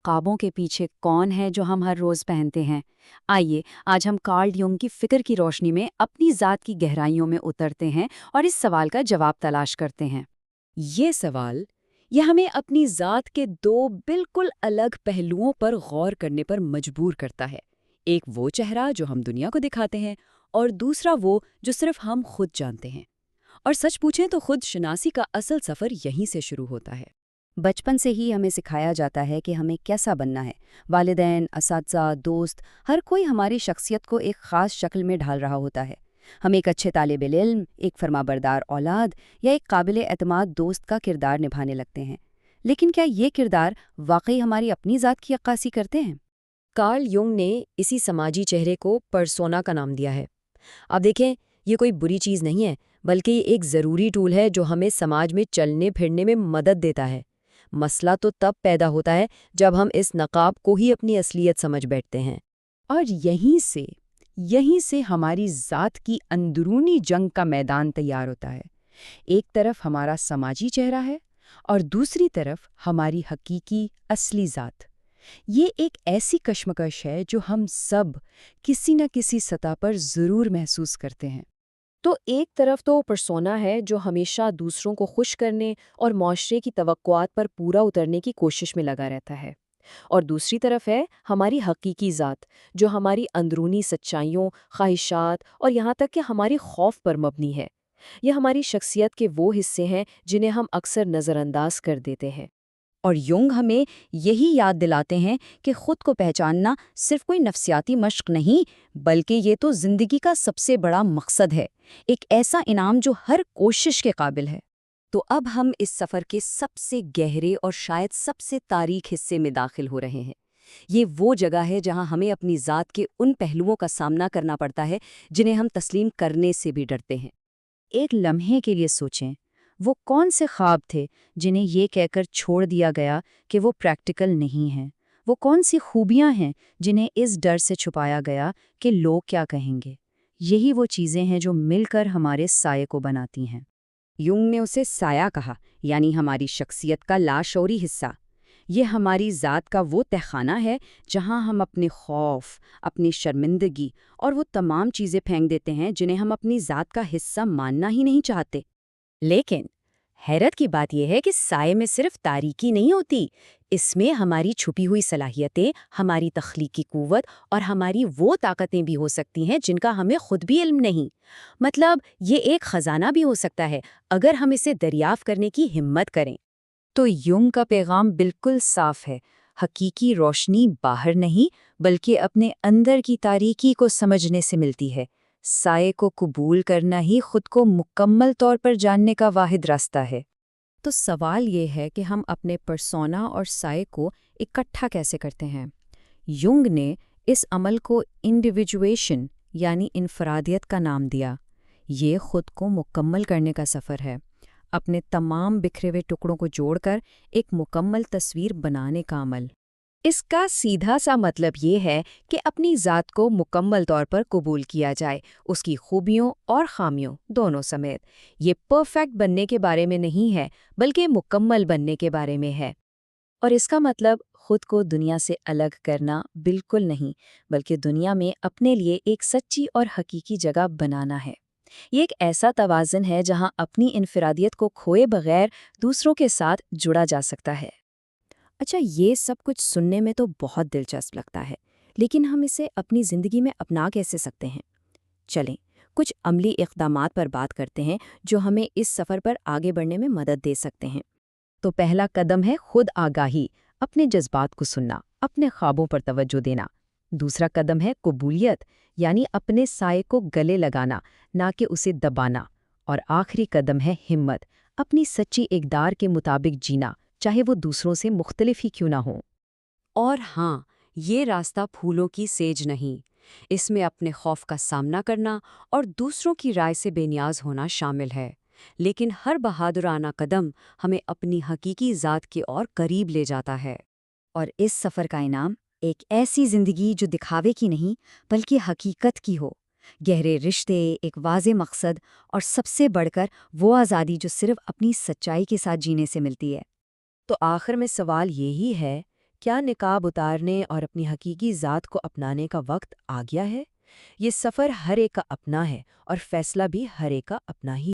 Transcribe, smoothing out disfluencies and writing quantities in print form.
نقابوں کے پیچھے کون ہے جو ہم ہر روز پہنتے ہیں؟ آئیے آج ہم کارل یونگ کی فکر کی روشنی میں اپنی ذات کی گہرائیوں میں اترتے ہیں اور اس سوال کا جواب تلاش کرتے ہیں۔ یہ سوال ہمیں اپنی ذات کے دو بالکل الگ پہلوؤں پر غور کرنے پر مجبور کرتا ہے۔ ایک وہ چہرہ جو ہم دنیا کو دکھاتے ہیں اور دوسرا وہ جو صرف ہم خود جانتے ہیں۔ اور سچ پوچھیں تو خود شناسی کا اصل سفر یہیں سے شروع ہوتا ہے۔ بچپن سے ہی ہمیں سکھایا جاتا ہے کہ ہمیں کیسا بننا ہے۔ والدین، اساتذہ، دوست، ہر کوئی ہماری شخصیت کو ایک خاص شکل میں ڈھال رہا ہوتا ہے۔ ہم ایک اچھے طالب علم، ایک فرمانبردار اولاد یا ایک قابل اعتماد دوست کا کردار نبھانے لگتے ہیں۔ لیکن کیا یہ کردار واقعی ہماری اپنی ذات کی عکاسی کرتے ہیں؟ کارل یونگ نے اسی سماجی چہرے کو پرسونا کا نام دیا ہے۔ اب دیکھیں، یہ کوئی بری چیز نہیں ہے، بلکہ یہ ایک ضروری ٹول ہے جو ہمیں سماج میں چلنے پھرنے میں مدد دیتا ہے۔ مسئلہ تو تب پیدا ہوتا ہے جب ہم اس نقاب کو ہی اپنی اصلیت سمجھ بیٹھتے ہیں۔ اور یہیں سے ہماری ذات کی اندرونی جنگ کا میدان تیار ہوتا ہے۔ ایک طرف ہمارا سماجی چہرہ ہے اور دوسری طرف ہماری حقیقی اصلی ذات۔ یہ ایک ایسی کشمکش ہے جو ہم سب کسی نہ کسی سطح پر ضرور محسوس کرتے ہیں۔ تو ایک طرف تو پرسونا ہے جو ہمیشہ دوسروں کو خوش کرنے اور معاشرے کی توقعات پر پورا اترنے کی کوشش میں لگا رہتا ہے، اور دوسری طرف ہے ہماری حقیقی ذات جو ہماری اندرونی سچائیوں، خواہشات اور یہاں تک کہ ہماری خوف پر مبنی ہے۔ یہ ہماری شخصیت کے وہ حصے ہیں جنہیں ہم اکثر نظر انداز کر دیتے ہیں۔ اور یونگ ہمیں یہی یاد دلاتے ہیں کہ خود کو پہچاننا صرف کوئی نفسیاتی مشق نہیں، بلکہ یہ تو زندگی کا سب سے بڑا مقصد ہے، ایک ایسا انعام جو ہر کوشش کے قابل ہے۔ تو اب ہم اس سفر کے سب سے گہرے اور شاید سب سے تاریک حصے میں داخل ہو رہے ہیں۔ یہ وہ جگہ ہے جہاں ہمیں اپنی ذات کے ان پہلوؤں کا سامنا کرنا پڑتا ہے جنہیں ہم تسلیم کرنے سے بھی ڈرتے ہیں۔ ایک لمحے کے لیے سوچیں، وہ کون سے خواب تھے جنہیں یہ کہہ کر چھوڑ دیا گیا کہ وہ پریکٹیکل نہیں ہیں؟ وہ کون سی خوبیاں ہیں جنہیں اس ڈر سے چھپایا گیا کہ لوگ کیا کہیں گے؟ یہی وہ چیزیں ہیں جو مل کر ہمارے سائے کو بناتی ہیں۔ یونگ نے اسے سایہ کہا، یعنی ہماری شخصیت کا لاشعوری حصہ۔ یہ ہماری ذات کا وہ تہخانہ ہے جہاں ہم اپنے خوف، اپنی شرمندگی اور وہ تمام چیزیں پھینک دیتے ہیں جنہیں ہم اپنی ذات کا حصہ ماننا ہی نہیں چاہتے۔ لیکن حیرت کی بات یہ ہے کہ سائے میں صرف تاریکی نہیں ہوتی، اس میں ہماری چھپی ہوئی صلاحیتیں، ہماری تخلیقی قوت اور ہماری وہ طاقتیں بھی ہو سکتی ہیں جن کا ہمیں خود بھی علم نہیں۔ مطلب یہ ایک خزانہ بھی ہو سکتا ہے اگر ہم اسے دریافت کرنے کی ہمت کریں۔ تو یونگ کا پیغام بالکل صاف ہے، حقیقی روشنی باہر نہیں بلکہ اپنے اندر کی تاریکی کو سمجھنے سے ملتی ہے۔ سائے کو قبول کرنا ہی خود کو مکمل طور پر جاننے کا واحد راستہ ہے۔ تو سوال یہ ہے کہ ہم اپنے پرسونا اور سائے کو اکٹھا کیسے کرتے ہیں؟ یونگ نے اس عمل کو انڈیویجویشن یعنی انفرادیت کا نام دیا۔ یہ خود کو مکمل کرنے کا سفر ہے، اپنے تمام بکھرے ہوئے ٹکڑوں کو جوڑ کر ایک مکمل تصویر بنانے کا عمل۔ اس کا سیدھا سا مطلب یہ ہے کہ اپنی ذات کو مکمل طور پر قبول کیا جائے، اس کی خوبیوں اور خامیوں دونوں سمیت۔ یہ پرفیکٹ بننے کے بارے میں نہیں ہے بلکہ مکمل بننے کے بارے میں ہے۔ اور اس کا مطلب خود کو دنیا سے الگ کرنا بالکل نہیں، بلکہ دنیا میں اپنے لیے ایک سچی اور حقیقی جگہ بنانا ہے۔ یہ ایک ایسا توازن ہے جہاں اپنی انفرادیت کو کھوئے بغیر دوسروں کے ساتھ جڑا جا سکتا ہے۔ اچھا، یہ سب کچھ سننے میں تو بہت دلچسپ لگتا ہے، لیکن ہم اسے اپنی زندگی میں اپنا کیسے سکتے ہیں؟ چلیں کچھ عملی اقدامات پر بات کرتے ہیں جو ہمیں اس سفر پر آگے بڑھنے میں مدد دے سکتے ہیں۔ تو پہلا قدم ہے خود آگاہی، اپنے جذبات کو سننا، اپنے خوابوں پر توجہ دینا۔ دوسرا قدم ہے قبولیت، یعنی اپنے سائے کو گلے لگانا، نہ کہ اسے دبانا۔ اور آخری قدم ہے ہمت، اپنی سچی اقدار کے مطابق جینا، چاہے وہ دوسروں سے مختلف ہی کیوں نہ ہوں۔ اور ہاں، یہ راستہ پھولوں کی سیج نہیں، اس میں اپنے خوف کا سامنا کرنا اور دوسروں کی رائے سے بے نیاز ہونا شامل ہے، لیکن ہر بہادرانہ قدم ہمیں اپنی حقیقی ذات کے اور قریب لے جاتا ہے۔ اور اس سفر کا انعام ایک ایسی زندگی جو دکھاوے کی نہیں بلکہ حقیقت کی ہو، گہرے رشتے، ایک واضح مقصد اور سب سے بڑھ کر وہ آزادی جو صرف اپنی سچائی کے ساتھ جینے سے ملتی ہے۔ تو آخر میں سوال یہی ہے کیا نقاب اتارنے اور اپنی حقیقی ذات کو اپنانے کا وقت آ گیا ہے؟ یہ سفر ہر ایک کا اپنا ہے اور فیصلہ بھی ہر ایک کا اپنا ہی